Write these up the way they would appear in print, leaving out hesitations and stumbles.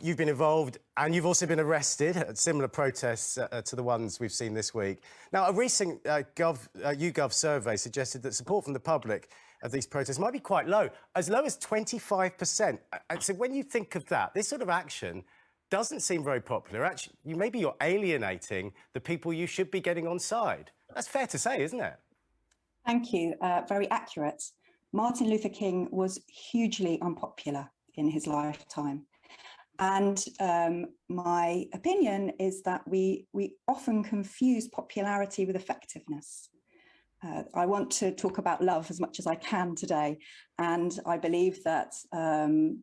You've been involved and you've also been arrested at similar protests to the ones we've seen this week. Now, a recent YouGov survey suggested that support from the public of these protests might be quite low as 25%. And so when you think of that, this sort of action doesn't seem very popular. Actually, maybe you're alienating the people you should be getting on side. That's fair to say, isn't it? Thank you. Very accurate. Martin Luther King was hugely unpopular in his lifetime. And my opinion is that we often confuse popularity with effectiveness. I want to talk about love as much as I can today. And I believe that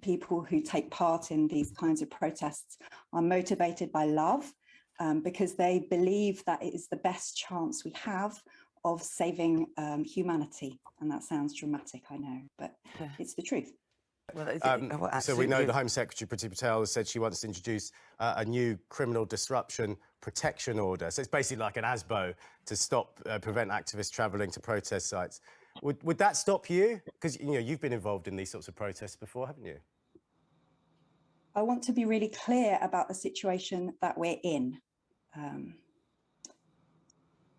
people who take part in these kinds of protests are motivated by love because they believe that it is the best chance we have of saving humanity. And that sounds dramatic, I know, but it's the truth. Well, so we know the Home Secretary, Priti Patel, has said she wants to introduce a new criminal disruption protection order. So it's basically like an ASBO to prevent activists travelling to protest sites. Would that stop you? Because you've been involved in these sorts of protests before, haven't you? I want to be really clear about the situation that we're in.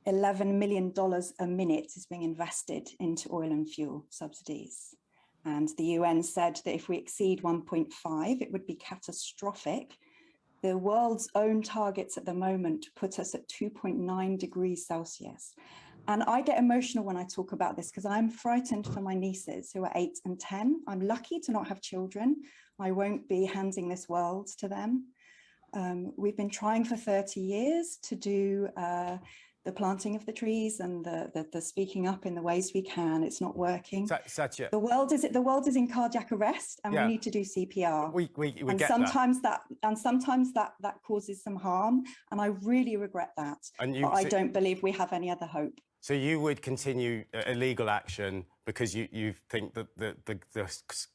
$11 million a minute is being invested into oil and fuel subsidies. And the UN said that if we exceed 1.5, it would be catastrophic. The world's own targets at the moment put us at 2.9 degrees Celsius. And I get emotional when I talk about this because I'm frightened for my nieces who are 8 and 10. I'm lucky to not have children. I won't be handing this world to them. We've been trying for 30 years to do the planting of the trees and the speaking up in the ways we can. It's not working. Satya. The world is in cardiac arrest, and we need to do CPR. We and get sometimes that. And sometimes that causes some harm, and I really regret that. But I don't believe we have any other hope. So you would continue illegal action because you think that the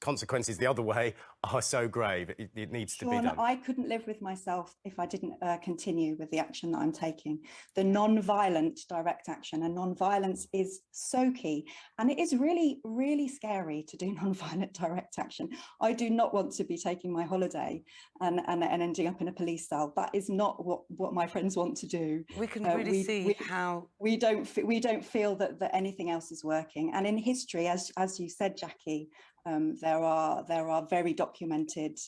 consequences the other way are so grave, it needs to be done. I couldn't live with myself if I didn't continue with the action that I'm taking. The non-violent direct action, and non-violence is so key. And it is really, really scary to do non-violent direct action. I do not want to be taking my holiday and ending up in a police cell. That is not what my friends want to do. We can really see how... We don't feel that anything else is working. And in history, as you said, Jackie, there are very documented.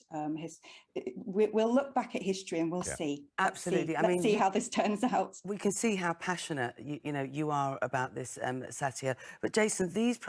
We'll look back at history and we'll see. Absolutely. Let's see how this turns out. We can see how passionate you are about this, Satya. But Jason, these